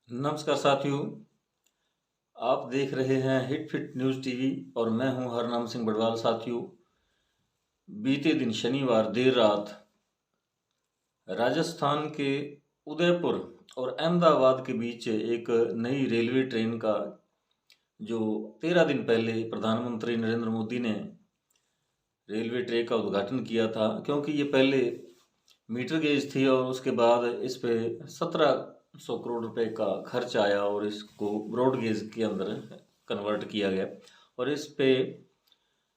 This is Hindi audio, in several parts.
नमस्कार साथियों, आप देख रहे हैं हिट फिट न्यूज़ टीवी और मैं हूं हरनाम सिंह बड़वाल। साथियों, बीते दिन शनिवार देर रात राजस्थान के उदयपुर और अहमदाबाद के बीच एक नई रेलवे ट्रेन का जो 13 दिन पहले प्रधानमंत्री नरेंद्र मोदी ने रेलवे ट्रैक का उद्घाटन किया था, क्योंकि ये पहले मीटर गेज थी और उसके बाद इस पे 1700 करोड़ रुपए का खर्च आया और इसको ब्रॉड गेज के अंदर कन्वर्ट किया गया। और इस पे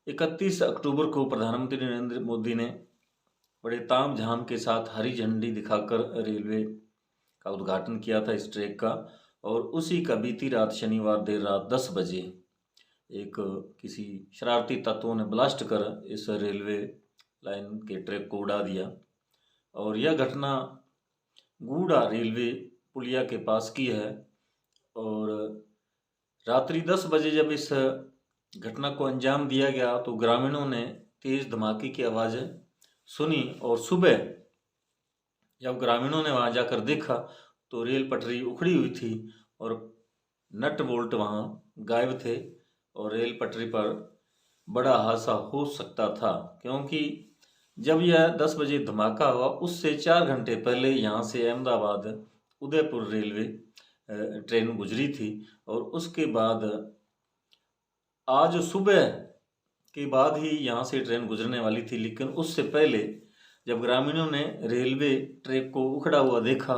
31 अक्टूबर को प्रधानमंत्री नरेंद्र मोदी ने बड़े ताम झाम के साथ हरी झंडी दिखाकर रेलवे का उद्घाटन किया था इस ट्रैक का। और उसी का बीती रात शनिवार देर रात 10 बजे एक किसी शरारती तत्वों ने ब्लास्ट कर इस रेलवे लाइन के ट्रैक को उड़ा दिया। और यह घटना गूड़ा रेलवे पुलिया के पास की है। और रात्रि 10 बजे जब इस घटना को अंजाम दिया गया तो ग्रामीणों ने तेज धमाके की आवाज़ सुनी और सुबह जब ग्रामीणों ने वहां जाकर देखा तो रेल पटरी उखड़ी हुई थी और नट बोल्ट वहां गायब थे और रेल पटरी पर बड़ा हादसा हो सकता था, क्योंकि जब यह 10 बजे धमाका हुआ उससे 4 घंटे पहले यहाँ से अहमदाबाद उदयपुर रेलवे ट्रेन गुजरी थी। और उसके बाद आज सुबह के बाद ही यहाँ से ट्रेन गुजरने वाली थी, लेकिन उससे पहले जब ग्रामीणों ने रेलवे ट्रैक को उखड़ा हुआ देखा,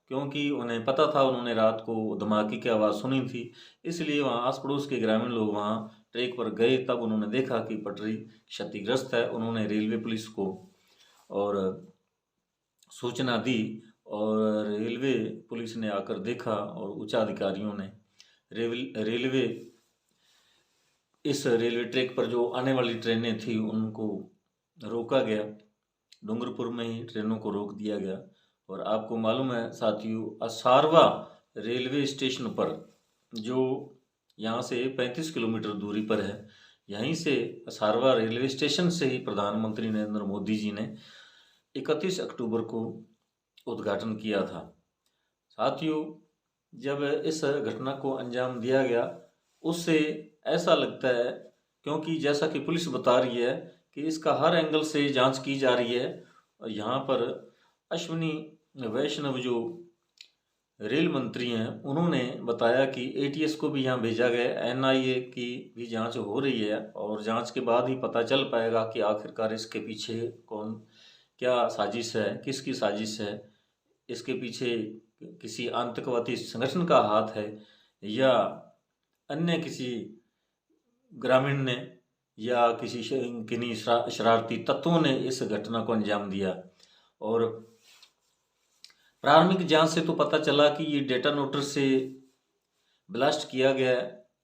क्योंकि उन्हें पता था, उन्होंने रात को धमाके की आवाज़ सुनी थी, इसलिए वहाँ आस पड़ोस के ग्रामीण लोग वहाँ ट्रैक पर गए। तब उन्होंने देखा कि पटरी क्षतिग्रस्त है। उन्होंने रेलवे पुलिस को और सूचना दी और रेलवे पुलिस ने आकर देखा और उच्च अधिकारियों ने रेलवे इस रेलवे ट्रैक पर जो आने वाली ट्रेनें थी उनको रोका गया। डूंगरपुर में ही ट्रेनों को रोक दिया गया। और आपको मालूम है साथियों, असारवा रेलवे स्टेशन पर जो यहाँ से 35 किलोमीटर दूरी पर है, यहीं से असारवा रेलवे स्टेशन से ही प्रधानमंत्री नरेंद्र मोदी जी ने 31 अक्टूबर को उद्घाटन किया था। साथियों, जब इस घटना को अंजाम दिया गया उससे ऐसा लगता है, क्योंकि जैसा कि पुलिस बता रही है कि इसका हर एंगल से जांच की जा रही है। और यहाँ पर अश्विनी वैष्णव जो रेल मंत्री हैं उन्होंने बताया कि एटीएस को भी यहाँ भेजा गया, एनआईए की भी जांच हो रही है और जांच के बाद ही पता चल पाएगा कि आखिरकार इसके पीछे कौन क्या साजिश है, किसकी साजिश है, इसके पीछे किसी आतंकवादी संगठन का हाथ है या अन्य किसी ग्रामीण ने या किसी किन्हीं शरारती तत्वों ने इस घटना को अंजाम दिया। और प्रारंभिक जांच से तो पता चला कि ये डेटोनेटर से ब्लास्ट किया गया,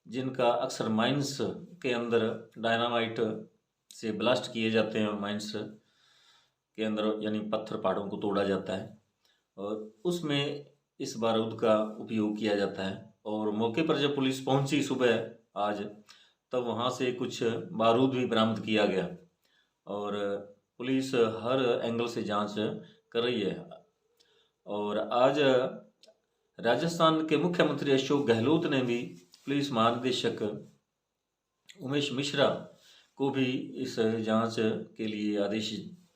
जिनका अक्सर माइंस के अंदर डायनामाइट से ब्लास्ट किए जाते हैं और माइंस के अंदर यानी पत्थर पहाड़ों को तोड़ा जाता है और उसमें इस बारूद का उपयोग किया जाता है। और मौके पर जब पुलिस पहुंची सुबह आज, तब वहां से कुछ बारूद भी बरामद किया गया और पुलिस हर एंगल से जांच कर रही है। और आज राजस्थान के मुख्यमंत्री अशोक गहलोत ने भी पुलिस महानिदेशक उमेश मिश्रा को भी इस जांच के लिए आदेश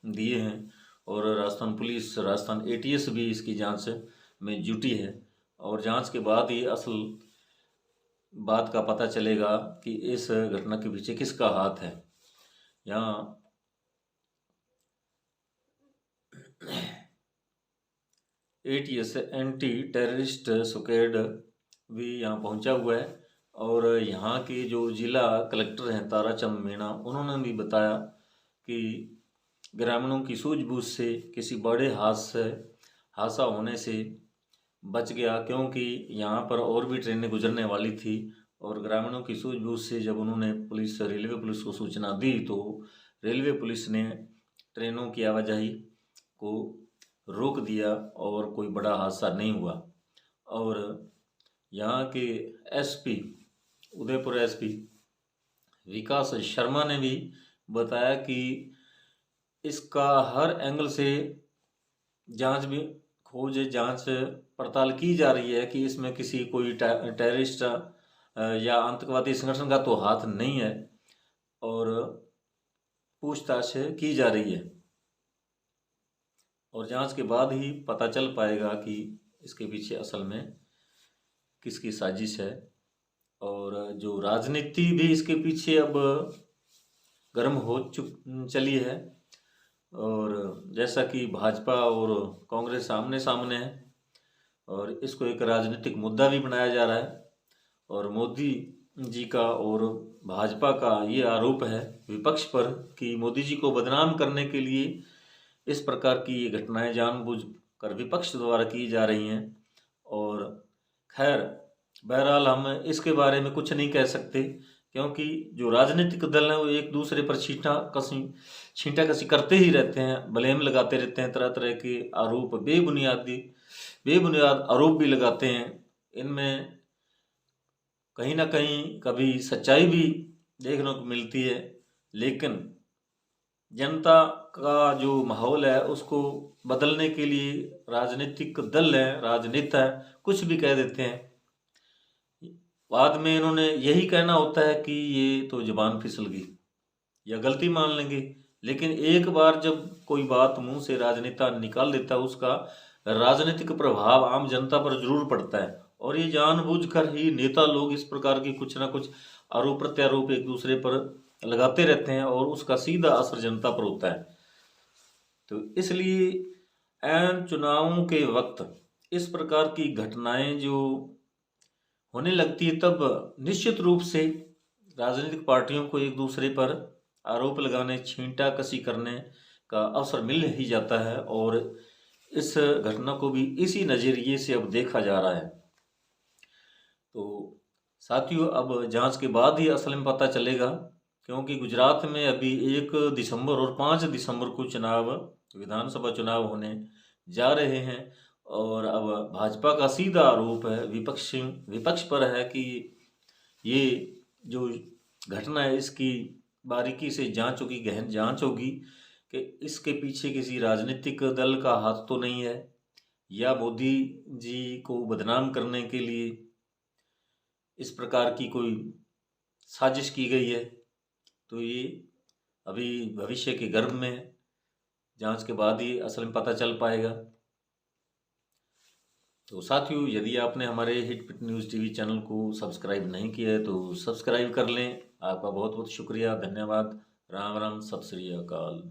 दिए हैं और राजस्थान पुलिस, राजस्थान एटीएस भी इसकी जांच में जुटी है। और जांच के बाद ही असल बात का पता चलेगा कि इस घटना के पीछे किसका हाथ है। यहाँ एटीएस एंटी टेररिस्ट स्क्वाड भी यहाँ पहुँचा हुआ है और यहाँ के जो जिला कलेक्टर हैं ताराचंद मीणा, उन्होंने भी बताया कि ग्रामीणों की सूझबूझ से किसी बड़े हादसा होने से बच गया, क्योंकि यहाँ पर और भी ट्रेनें गुजरने वाली थी और ग्रामीणों की सूझबूझ से जब उन्होंने रेलवे पुलिस को सूचना दी तो रेलवे पुलिस ने ट्रेनों की आवाजाही को रोक दिया और कोई बड़ा हादसा नहीं हुआ। और यहाँ के एसपी, उदयपुर एसपी विकास शर्मा ने भी बताया कि इसका हर एंगल से जांच भी खोज जांच पड़ताल की जा रही है कि इसमें किसी कोई टेररिस्ट या आतंकवादी संगठन का तो हाथ नहीं है, और पूछताछ की जा रही है। और जांच के बाद ही पता चल पाएगा कि इसके पीछे असल में किसकी साजिश है। और जो राजनीति भी इसके पीछे अब गर्म हो चली है, और जैसा कि भाजपा और कांग्रेस आमने सामने है, और इसको एक राजनीतिक मुद्दा भी बनाया जा रहा है। और मोदी जी का और भाजपा का ये आरोप है विपक्ष पर कि मोदी जी को बदनाम करने के लिए इस प्रकार की ये घटनाएं जानबूझकर विपक्ष द्वारा की जा रही हैं। और खैर, बहरहाल हम इसके बारे में कुछ नहीं कह सकते, क्योंकि जो राजनीतिक दल हैं वो एक दूसरे पर छींटाकशी करते ही रहते हैं, ब्लेम लगाते रहते हैं, तरह तरह के आरोप, बेबुनियाद आरोप भी लगाते हैं। इनमें कहीं ना कहीं कभी सच्चाई भी देखने को मिलती है, लेकिन जनता का जो माहौल है उसको बदलने के लिए राजनीतिक दल है, राजनेता है, कुछ भी कह देते हैं। बाद में इन्होंने यही कहना होता है कि ये तो जुबान फिसल गई या गलती मान लेंगे, लेकिन एक बार जब कोई बात मुंह से राजनेता निकाल देता है उसका राजनीतिक प्रभाव आम जनता पर जरूर पड़ता है। और ये जानबूझकर ही नेता लोग इस प्रकार की कुछ ना कुछ आरोप प्रत्यारोप एक दूसरे पर लगाते रहते हैं, और उसका सीधा असर जनता पर होता है। तो इसलिए ऐन चुनावों के वक्त इस प्रकार की घटनाएं जो होने लगती है, तब निश्चित रूप से राजनीतिक पार्टियों को एक दूसरे पर आरोप लगाने, छींटाकशी करने का अवसर मिल ही जाता है। और इस घटना को भी इसी नज़रिए से अब देखा जा रहा है। तो साथियों, अब जांच के बाद ही असल में पता चलेगा, क्योंकि गुजरात में अभी 1 दिसंबर और 5 दिसंबर को विधानसभा चुनाव होने जा रहे हैं। और अब भाजपा का सीधा आरोप है विपक्ष पर है कि ये जो घटना है इसकी बारीकी से जांच होगी, गहन जांच होगी कि इसके पीछे किसी राजनीतिक दल का हाथ तो नहीं है, या मोदी जी को बदनाम करने के लिए इस प्रकार की कोई साजिश की गई है। तो ये अभी भविष्य के गर्भ में है, जांच के बाद ही असल में पता चल पाएगा। तो साथियों, यदि आपने हमारे हिटपिट न्यूज़ टीवी चैनल को सब्सक्राइब नहीं किया है तो सब्सक्राइब कर लें। आपका बहुत बहुत शुक्रिया, धन्यवाद। राम राम, सत श्री अकाल।